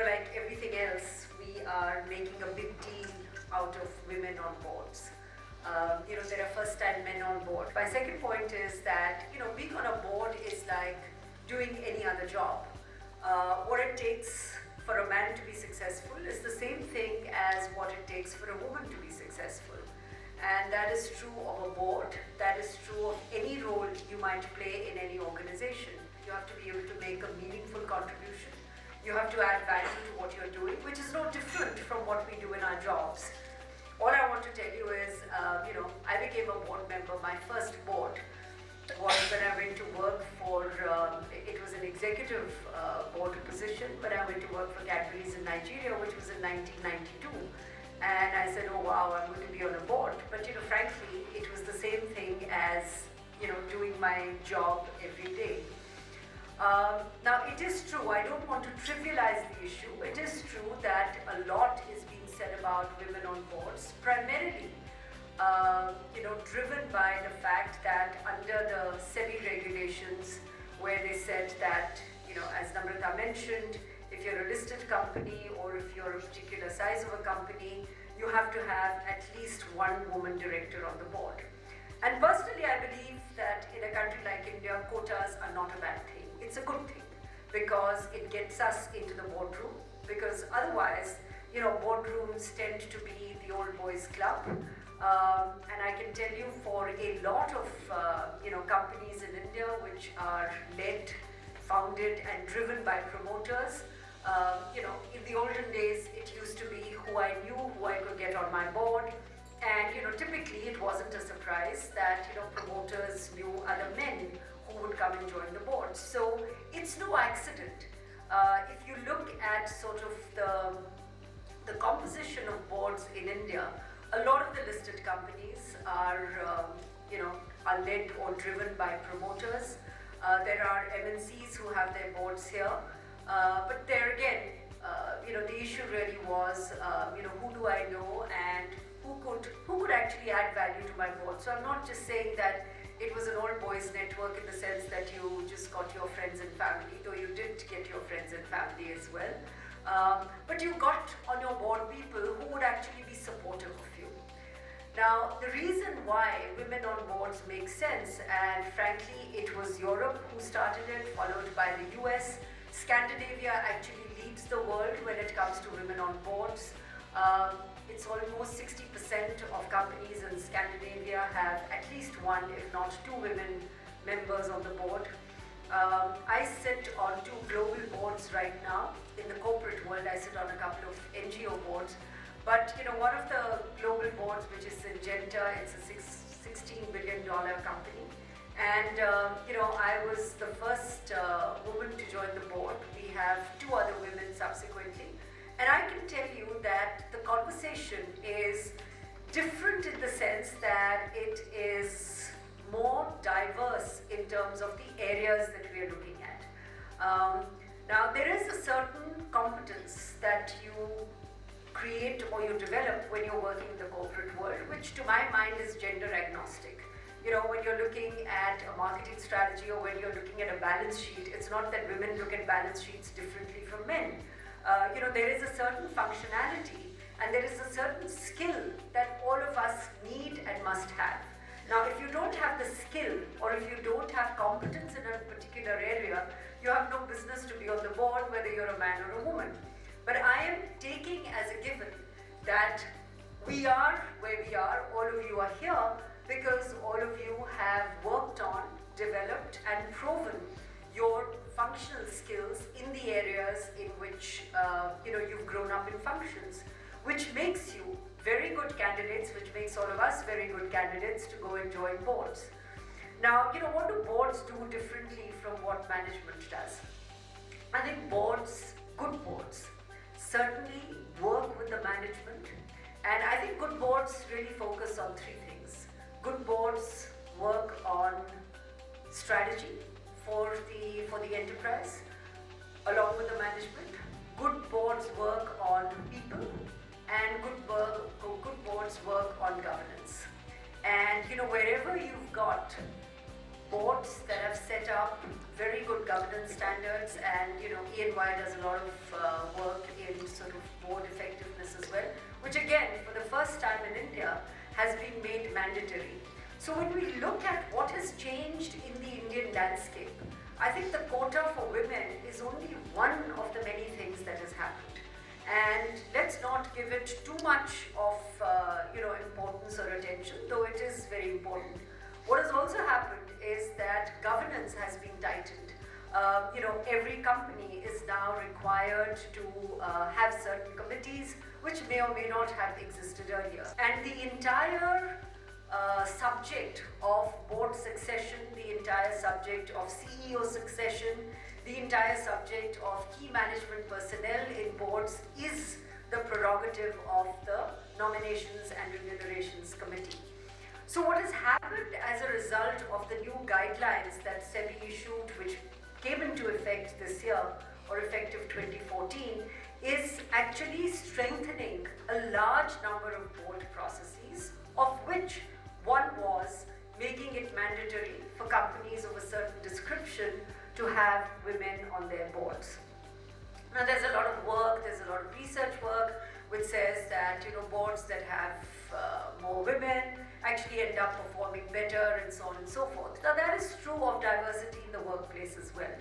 like everything else, we are making a big deal out of women on boards. There are first-time men on board. My second point is that, being on a board is like doing any other job. What it takes for a man to be successful is the same thing as what it takes for a woman to be successful. And that is true of a board, that is true of any role you might play in any organization. You have to be able to make a meaningful contribution. You have to add value to what you're doing, which is no different from what we do in our jobs. All I want to tell you is, I became a board member. My first board was when I went to work for, it was an executive board position, but I went to work for Cadbury's in Nigeria, which was in 1992. And I said, oh wow, I'm going to be on a board. But frankly, it was the same thing as, doing my job every day. Now, it is true, I don't want to trivialize the issue. It is true that a lot is being said about women on boards, primarily, driven by the fact that under the SEBI regulations, where they said that, as Namrata mentioned, if you're a listed company or if you're a particular size of a company, you have to have at least one woman director on the board. And personally, I believe that in a country like India, quotas are not a bad thing. It's a good thing because it gets us into the boardroom, because otherwise, boardrooms tend to be the old boys club. And I can tell you, for a lot of, companies in India which are led, founded and driven by promoters, in the olden days, it used to be who I knew, who I could get on my board. And, typically it wasn't a surprise that, promoters knew other men who would come and join the board. So it's no accident. If you look at sort of the composition of boards in India, a lot of the listed companies are led or driven by promoters. There are MNCs who have their boards here. But there again, the issue really was, who do I know and who could actually add value to my board. So I'm not just saying that it was an old boys network in the sense that you just got your friends and family, though you did get your friends and family as well. But you got on your board people who would actually be supportive of you. Now, the reason why women on boards make sense, and frankly, it was Europe who started it, followed by the US. Scandinavia actually leads the world when it comes to women on boards. It's almost 60% of companies in Scandinavia have at least one, if not two women members on the board. I sit on 2 global boards right now. In the corporate world, I sit on a couple of NGO boards. But one of the global boards, which is Syngenta, it's a $16 billion company. And I was the first woman to join the board. We have 2 other women subsequently. And I can tell you that the conversation is different in the sense that it is more diverse in terms of the areas that we are looking at. Now, there is a certain competence that you create or you develop when you're working in the corporate world, which to my mind is gender agnostic. When you're looking at a marketing strategy or when you're looking at a balance sheet, it's not that women look at balance sheets differently from men. There is a certain functionality and there is a certain skill that all of us need and must have. Now, if you don't have the skill or if you don't have competence in a particular area, you have no business to be on the board, whether you're a man or a woman. But I am taking as a given that we are where we are, all of you are here, because all of you have worked on, developed and proven your functional skills in the areas in which you've grown up in functions, which makes you very good candidates, which makes all of us very good candidates to go and join boards. Now, what do boards do differently from what management does? I think boards, good boards, certainly work with the management, and I think good boards really focus on 3 things. Good boards work on strategy for the enterprise along with the management. Good boards work on people, and good boards work on governance. And wherever you've got boards that have set up very good governance standards, and E&Y does a lot of work in sort of board effectiveness as well, which again, for the first time in India, has been made mandatory. So when we look at what has changed in the Indian landscape, I think the quota for women is only one of the many things that has happened. And let's not give it too much of importance or attention, though it is very important. What has also happened is that governance has been tightened. Every company is now required to have certain committees which may or may not have existed earlier. And the entire subject of board succession, the entire subject of CEO succession, the entire subject of key management personnel in boards is the prerogative of the Nominations and Remunerations Committee. So what has happened as a result of the new guidelines that SEBI issued, which came into effect this year, or effective 2014, is actually strengthening a large number of board processes, of which one was making it mandatory for companies of a certain description to have women on their boards. Now there's a lot of work, there's a lot of research work which says that boards that have more women actually end up performing better, and so on and so forth. Now that is true of diversity in the workplace as well.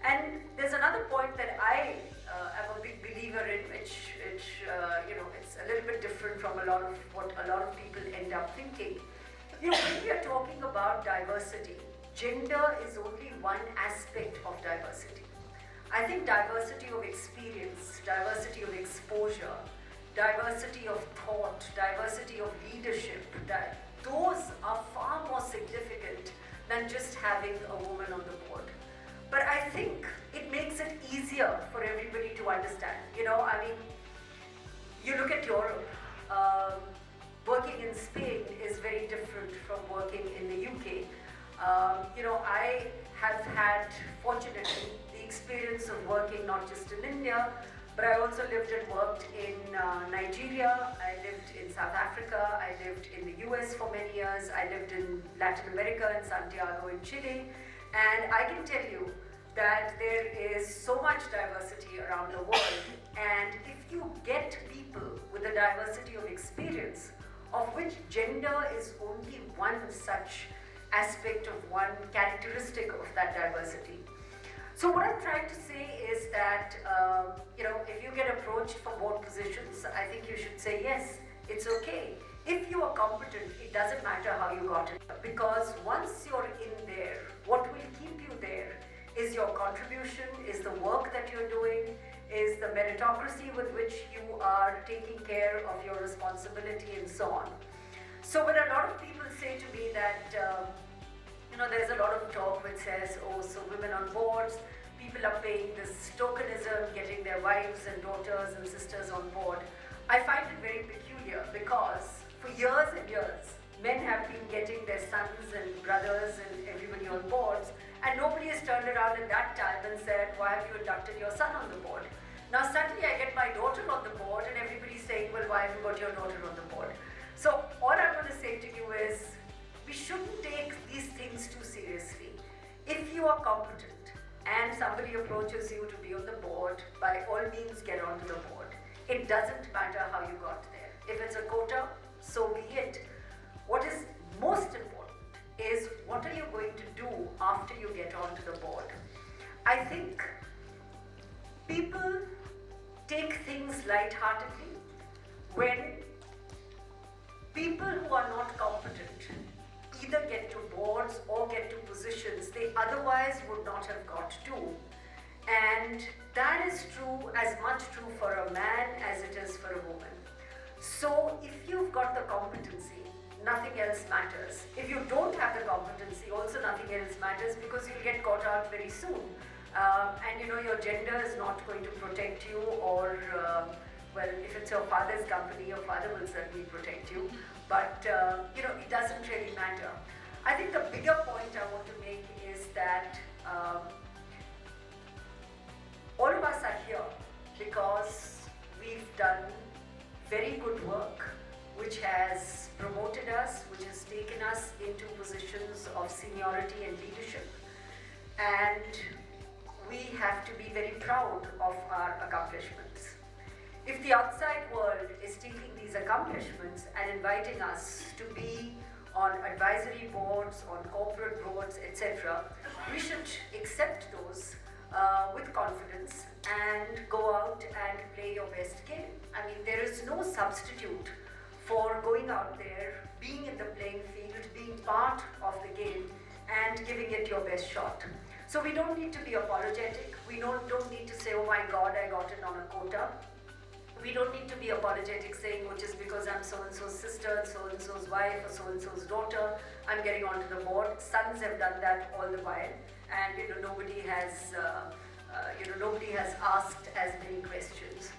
And there's another point that I am a big believer in, which it's a little bit different from a lot of what a lot of people end up thinking. When we are talking about diversity, gender is only one aspect of diversity. I think diversity of experience, diversity of exposure, diversity of thought, diversity of leadership, those are far more significant than just having a woman on the board. But I think it makes it easier for everybody to understand. You look at Europe, working in Spain is very different from working in the UK. I have had, fortunately, the experience of working not just in India, but I also lived and worked in Nigeria, I lived in South Africa, I lived in the US for many years, I lived in Latin America, in Santiago, in Chile, and I can tell you that there is so much diversity around the world, and if you get people with a diversity of experience, of which gender is only one such aspect of one characteristic of that diversity. So what I'm trying to say is that, if you get approached for board positions, I think you should say yes, it's okay. If you are competent, it doesn't matter how you got it. Because once you're in there, what will keep you there is your contribution, is the work that you're doing, is the meritocracy with which you are taking care of your responsibility, and so on. So when a lot of people say to me that, there's a lot of talk which says, oh, so women on boards, people are paying this tokenism, getting their wives and daughters and sisters on board. I find it very peculiar because for years and years, men have been getting their sons and brothers and everybody on boards, and nobody has turned around at that time and said, why have you inducted your son on the board? Now suddenly I get my daughter on the board and everybody's saying, well, why have you got your daughter on the board? So all I'm going to say to you is, we shouldn't take these things too seriously. If you are competent and somebody approaches you to be on the board, by all means get onto the board. It doesn't matter how you got there. If it's a quota, so be it. What is most important is what are you going to do after you get onto the board. I think people take things lightheartedly when people who are not competent either get to boards or get to positions they otherwise would not have got to. And that is true, as much true for a man as it is for a woman. So if you've got the competency, nothing else matters. If you don't have the competency, also nothing else matters, because you'll get caught out very soon. And your gender is not going to protect you, or well, if it's your father's company, your father will certainly protect you. But it doesn't really matter. I think the bigger point I want to make is that all of us are here because we've done very good work, which has promoted us, which has taken us into positions of seniority and leadership. and we have to be very proud of our accomplishments. If the outside world is taking these accomplishments and inviting us to be on advisory boards, on corporate boards, etc., we should accept those with confidence and go out and play your best game. I mean, there is no substitute for going out there, being in the playing field, being part of the game and giving it your best shot. So we don't need to be apologetic. We don't need to say, oh my God, I got it on a quota. We don't need to be apologetic saying, oh, just because I'm so-and-so's sister, so-and-so's wife, or so-and-so's daughter, I'm getting onto the board. Sons have done that all the while, and nobody has asked as many questions.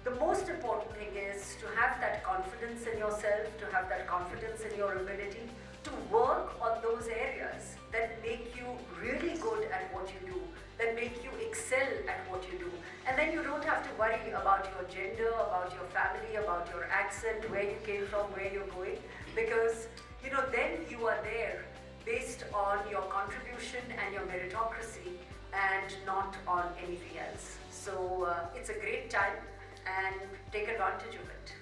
The most important thing is to have that confidence in yourself, to have that confidence in your ability, to work on those areas that make you really good at what you do, that make you excel at what you do. And then you don't have to worry about your gender, about your family, about your accent, where you came from, where you're going, because then you are there based on your contribution and your meritocracy and not on anything else. So it's a great time and take advantage of it.